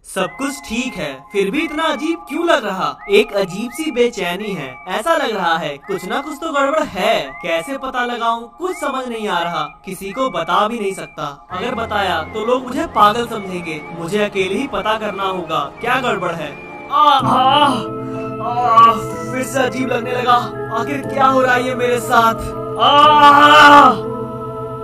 सब कुछ ठीक है, फिर भी इतना अजीब क्यों लग रहा? एक अजीब सी बेचैनी है। ऐसा लग रहा है कुछ ना कुछ तो गड़बड़ है। कैसे पता लगाऊं, कुछ समझ नहीं आ रहा। किसी को बता भी नहीं सकता। अगर बताया तो लोग मुझे पागल समझेंगे। मुझे अकेले ही पता करना होगा क्या गड़बड़ है। फिर से अजीब लगने लगा। आखिर क्या हो रहा है ये मेरे साथ?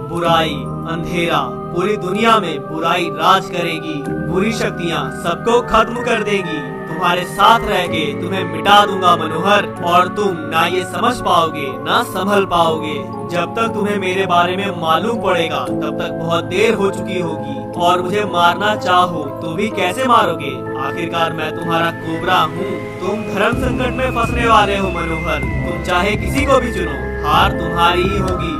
बुराई, अंधेरा, पूरी दुनिया में बुराई राज करेगी। बुरी शक्तियाँ सबको खत्म कर देगी। तुम्हारे साथ रह के तुम्हें मिटा दूंगा मनोहर, और तुम ना ये समझ पाओगे ना संभल पाओगे। जब तक तुम्हें मेरे बारे में मालूम पड़ेगा तब तक बहुत देर हो चुकी होगी, और मुझे मारना चाहो तो भी कैसे मारोगे? आखिरकार मैं तुम्हारा कोबरा हूँ। तुम धर्म संकट में फंसने वाले हो मनोहर। तुम चाहे किसी को भी चुनो, हार तुम्हारी ही होगी।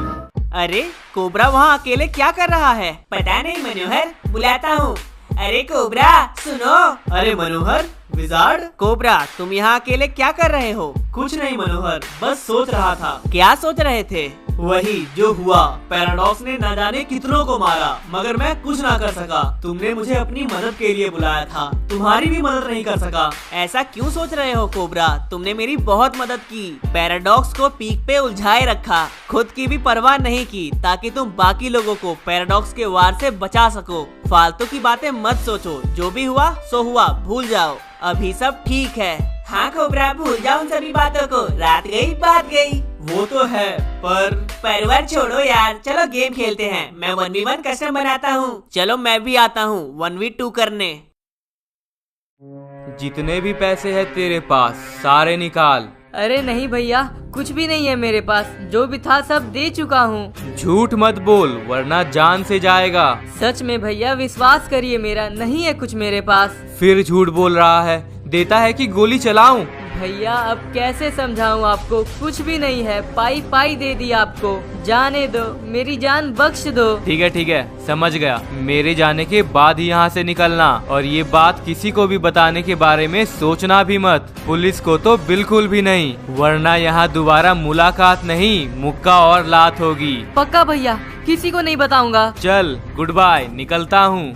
अरे कोबरा वहाँ अकेले क्या कर रहा है? पता नहीं मनोहर, बुलाता हूँ। अरे कोबरा सुनो। अरे मनोहर, विजार्ड। कोबरा तुम यहाँ अकेले क्या कर रहे हो? कुछ नहीं मनोहर, बस सोच रहा था। क्या सोच रहे थे? वही जो हुआ। पैराडॉक्स ने न जाने कितनों को मारा, मगर मैं कुछ ना कर सका। तुमने मुझे अपनी मदद के लिए बुलाया था, तुम्हारी भी मदद नहीं कर सका। ऐसा क्यों सोच रहे हो कोबरा? तुमने मेरी बहुत मदद की। पैराडॉक्स को पीक पे उलझाए रखा, खुद की भी परवाह नहीं की, ताकि तुम बाकी लोगों को पैराडॉक्स के वार से बचा सको। फालतू की बातें मत सोचो। जो भी हुआ सो हुआ, भूल जाओ। अभी सब ठीक है। हाँ कोबरा, भूल जाओ उन सभी बातों को। रात गई बात गई। वो तो है, पर परवर छोड़ो यार, चलो गेम खेलते हैं। मैं 1v1 कस्टम बनाता हूँ। चलो मैं भी आता हूँ 1v2 करने। जितने भी पैसे है तेरे पास सारे निकाल। अरे नहीं भैया, कुछ भी नहीं है मेरे पास। जो भी था सब दे चुका हूँ। झूठ मत बोल वरना जान से जाएगा। सच में भैया, विश्वास करिए मेरा, नहीं है कुछ मेरे पास। फिर झूठ बोल रहा है। देता है कि गोली चलाऊं? भैया अब कैसे समझाऊं आपको, कुछ भी नहीं है। पाई पाई दे दी आपको। जाने दो, मेरी जान बख्श दो। ठीक है, समझ गया। मेरे जाने के बाद ही यहाँ से निकलना, और ये बात किसी को भी बताने के बारे में सोचना भी मत। पुलिस को तो बिल्कुल भी नहीं, वरना यहाँ दोबारा मुलाकात नहीं, मुक्का और लात होगी। पक्का भैया, किसी को नहीं बताऊंगा। चल गुड बाय, निकलता हूँ।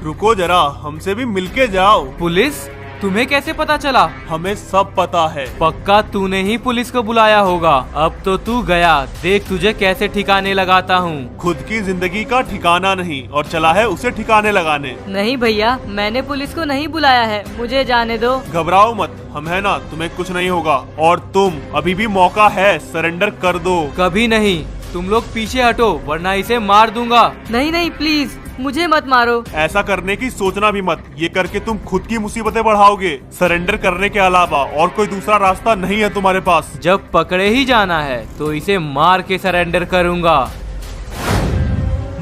रुको जरा, हमसे भी मिलके जाओ। पुलिस? तुम्हें कैसे पता चला? हमें सब पता है। पक्का तूने ही पुलिस को बुलाया होगा। अब तो तू गया, देख तुझे कैसे ठिकाने लगाता हूँ। खुद की जिंदगी का ठिकाना नहीं, और चला है उसे ठिकाने लगाने। नहीं भैया, मैंने पुलिस को नहीं बुलाया है, मुझे जाने दो। घबराओ मत, हम है ना, तुम्हें कुछ नहीं होगा। और तुम, अभी भी मौका है, सरेंडर कर दो। कभी नहीं। तुम लोग पीछे हटो वरना इसे मार दूंगा। नहीं प्लीज, मुझे मत मारो। ऐसा करने की सोचना भी मत। ये करके तुम खुद की मुसीबतें बढ़ाओगे। सरेंडर करने के अलावा और कोई दूसरा रास्ता नहीं है तुम्हारे पास। जब पकड़े ही जाना है तो इसे मार के सरेंडर करूंगा।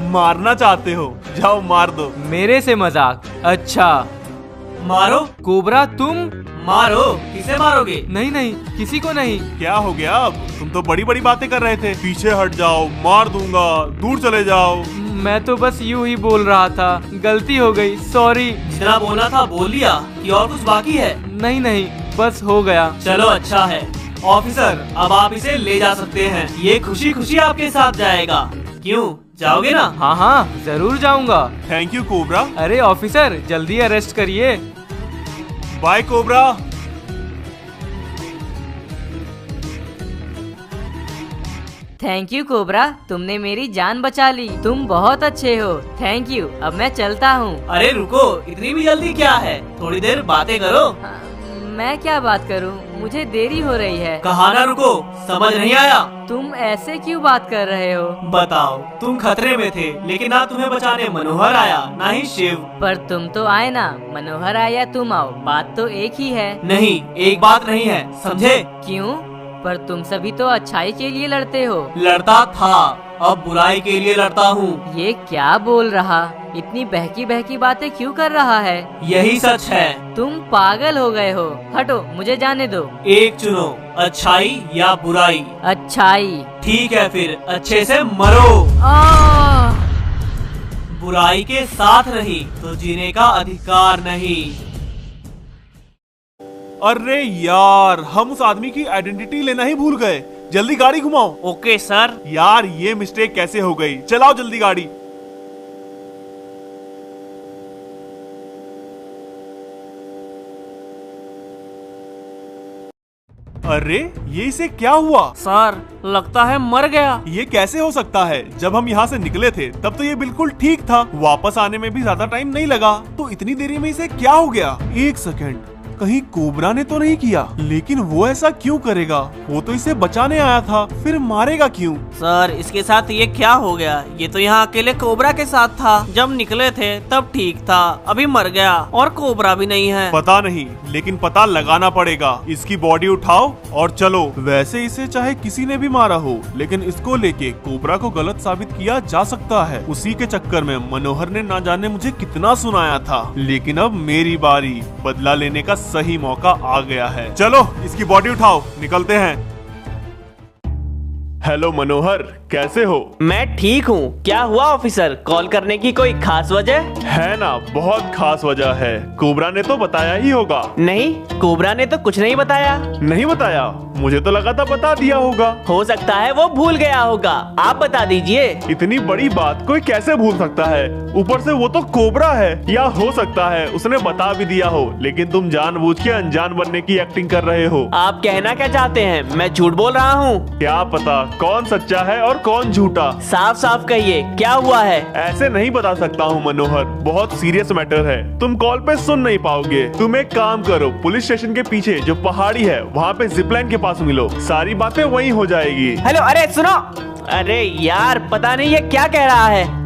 मारना चाहते हो? जाओ मार दो। मेरे से मजाक? अच्छा मारो। कोबरा तुम? मारो। किसे मारोगे? नहीं, किसी को नहीं। क्या हो गया अब? तुम तो बड़ी बड़ी बातें कर रहे थे। पीछे हट जाओ, मार दूंगा, दूर चले जाओ। मैं तो बस यूं ही बोल रहा था, गलती हो गई, सॉरी। जितना बोलना था बोल लिया, कि और कुछ बाकी है? नहीं, बस हो गया। चलो अच्छा है। ऑफिसर, अब आप इसे ले जा सकते हैं। ये खुशी खुशी आपके साथ जाएगा। क्यों, जाओगे ना? हाँ, जरूर जाऊंगा। Thank you Cobra. अरे ऑफिसर, जल्दी अरेस्ट करिए। Bye Cobra. Thank you Cobra, तुमने मेरी जान बचा ली। तुम बहुत अच्छे हो। Thank you. अब मैं चलता हूँ। अरे रुको, इतनी भी जल्दी क्या है? थोड़ी देर बातें करो। मैं क्या बात करूँ, मुझे देरी हो रही है। कहा ना रुको, समझ नहीं आया? तुम ऐसे क्यों बात कर रहे हो? बताओ, तुम खतरे में थे, लेकिन ना तुम्हें बचाने मनोहर आया, ना ही शिव। पर तुम तो आए ना, मनोहर आया तुम आओ, बात तो एक ही है। नहीं, एक बात नहीं है, समझे? क्यों? पर तुम सभी तो अच्छाई के लिए लड़ते हो। लड़ता था, अब बुराई के लिए लड़ता हूँ। ये क्या बोल रहा? इतनी बहकी बहकी बातें क्यों कर रहा है? यही सच है। तुम पागल हो गए हो। हटो, मुझे जाने दो। एक चुनो, अच्छाई या बुराई? अच्छाई। ठीक है फिर, अच्छे से मरो। बुराई के साथ नहीं तो जीने का अधिकार नहीं। अरे यार, हम उस आदमी की आइडेंटिटी लेना ही भूल गए। जल्दी गाड़ी घुमाओ। Okay sir. यार ये मिस्टेक कैसे हो गई? चलाओ जल्दी गाड़ी। अरे ये इसे क्या हुआ? सर लगता है मर गया। ये कैसे हो सकता है? जब हम यहाँ से निकले थे तब तो ये बिल्कुल ठीक था, वापस आने में भी ज्यादा टाइम नहीं लगा, तो इतनी देरी में इसे क्या हो गया? एक सेकेंड, कहीं कोबरा ने तो नहीं किया? लेकिन वो ऐसा क्यों करेगा? वो तो इसे बचाने आया था, फिर मारेगा क्यों? सर इसके साथ ये क्या हो गया? ये तो यहाँ अकेले कोबरा के साथ था, जब निकले थे तब ठीक था, अभी मर गया और कोबरा भी नहीं है। पता नहीं, लेकिन पता लगाना पड़ेगा। इसकी बॉडी उठाओ और चलो। वैसे इसे चाहे किसी ने भी मारा हो, लेकिन इसको लेके कोबरा को गलत साबित किया जा सकता है। उसी के चक्कर में मनोहर ने ना जाने मुझे कितना सुनाया था, लेकिन अब मेरी बारी, बदला लेने का सही मौका आ गया है। चलो इसकी बॉडी उठाओ, निकलते हैं। हेलो मनोहर, कैसे हो? मैं ठीक हूँ। क्या हुआ ऑफिसर, कॉल करने की कोई खास वजह? है ना, बहुत खास वजह है। कोबरा ने तो बताया ही होगा। नहीं, कोबरा ने तो कुछ नहीं बताया। नहीं बताया? मुझे तो लगा था बता दिया होगा। हो सकता है वो भूल गया होगा, आप बता दीजिए। इतनी बड़ी बात कोई कैसे भूल सकता है? ऊपर से वो तो कोबरा है। या हो सकता है उसने बता भी दिया हो, लेकिन तुम जानबूझ के अनजान बनने की एक्टिंग कर रहे हो। आप कहना क्या चाहते हैं? मैं झूठ बोल रहा हूँ? क्या पता कौन सच्चा है और कौन झूठा। साफ साफ कहिए, क्या हुआ है? ऐसे नहीं बता सकता हूँ मनोहर, बहुत सीरियस मैटर है, तुम कॉल पे सुन नहीं पाओगे। तुम एक काम करो, पुलिस स्टेशन के पीछे जो पहाड़ी है वहाँ पे जिपलाइन के पास मिलो, सारी बातें वहीं हो जाएगी। हेलो, अरे सुनो। अरे यार, पता नहीं ये क्या कह रहा है।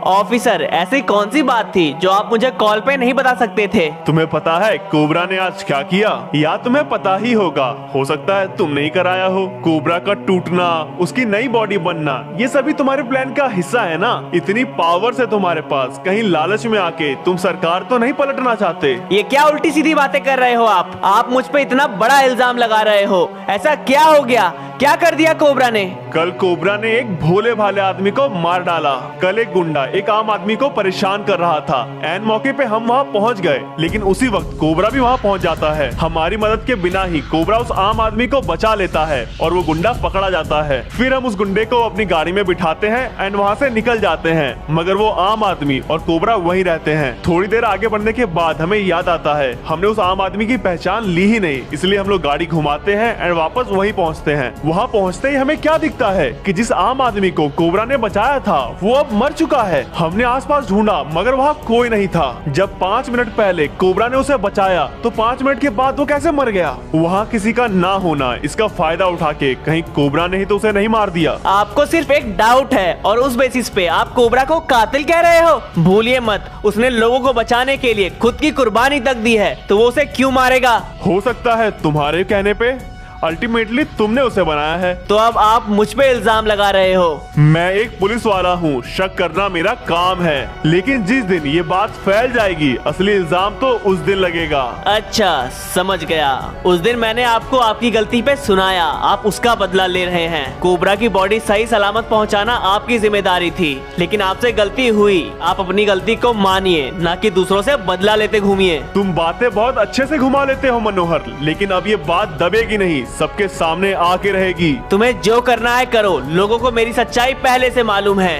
ऑफिसर, ऐसी कौन सी बात थी जो आप मुझे कॉल पे नहीं बता सकते थे? तुम्हें पता है कोबरा ने आज क्या किया? या तुम्हें पता ही होगा, हो सकता है तुम नहीं कराया हो। कोबरा का टूटना, उसकी नई बॉडी बनना, ये सभी तुम्हारे प्लान का हिस्सा है ना। इतनी पावर है तुम्हारे पास, कहीं लालच में आके तुम सरकार तो नहीं पलटना चाहते? ये क्या उल्टी सीधी बातें कर रहे हो आप मुझ पे इतना बड़ा इल्जाम लगा रहे हो। ऐसा क्या हो गया? क्या कर दिया कोबरा ने? कल कोबरा ने एक भोले भाले आदमी को मार डाला। कल एक गुंडा एक आम आदमी को परेशान कर रहा था। ऐन मौके पे हम वहाँ पहुँच गए, लेकिन उसी वक्त कोबरा भी वहाँ पहुँच जाता है। हमारी मदद के बिना ही कोबरा उस आम आदमी को बचा लेता है और वो गुंडा पकड़ा जाता है। फिर हम उस गुंडे को अपनी गाड़ी में बिठाते हैं एंड वहाँ से निकल जाते हैं, मगर वो आम आदमी और कोबरा वहीं रहते हैं। थोड़ी देर आगे बढ़ने के बाद हमें याद आता है हमने उस आम आदमी की पहचान ली ही नहीं, इसलिए हम लोग गाड़ी घुमाते हैं एंड वापस वहीं पहुँचते हैं। वहाँ पहुँचते ही हमें क्या दिखता है कि जिस आम आदमी को कोबरा ने बचाया था वो अब मर चुका है। हमने आसपास ढूंढा मगर वहाँ कोई नहीं था। जब 5 मिनट पहले कोबरा ने उसे बचाया तो 5 मिनट के बाद वो कैसे मर गया? वहाँ किसी का ना होना, इसका फायदा उठा के कहीं कोबरा ने ही तो उसे नहीं मार दिया। आपको सिर्फ एक डाउट है और उस बेसिस पे आप कोबरा को कातिल कह रहे हो? भूलिए मत, उसने लोगों को बचाने के लिए खुद की कुर्बानी तक दी है, तो वो उसे क्यों मारेगा? हो सकता है तुम्हारे कहने पे, अल्टीमेटली तुमने उसे बनाया है। तो अब आप मुझ पे इल्जाम लगा रहे हो? मैं एक पुलिस वाला हूँ, शक करना मेरा काम है, लेकिन जिस दिन ये बात फैल जाएगी असली इल्जाम तो उस दिन लगेगा। अच्छा, समझ गया। उस दिन मैंने आपको आपकी गलती पे सुनाया, आप उसका बदला ले रहे हैं। कोबरा की बॉडी सही सलामत पहुंचाना आपकी जिम्मेदारी थी, लेकिन आपसे गलती हुई। आप अपनी गलती को मानिए, ना कि दूसरों से बदला लेते घूमिए। तुम बातें बहुत अच्छे से घुमा लेते हो मनोहर, लेकिन अब ये बात दबेगी नहीं, सबके सामने आके रहेगी। तुम्हें जो करना है करो, लोगों को मेरी सच्चाई पहले से मालूम है।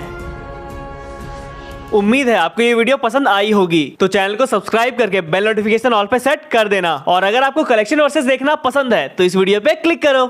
उम्मीद है आपको ये वीडियो पसंद आई होगी, तो चैनल को सब्सक्राइब करके बेल नोटिफिकेशन ऑल पे सेट कर देना। और अगर आपको कलेक्शन वर्सेस देखना पसंद है तो इस वीडियो पे क्लिक करो।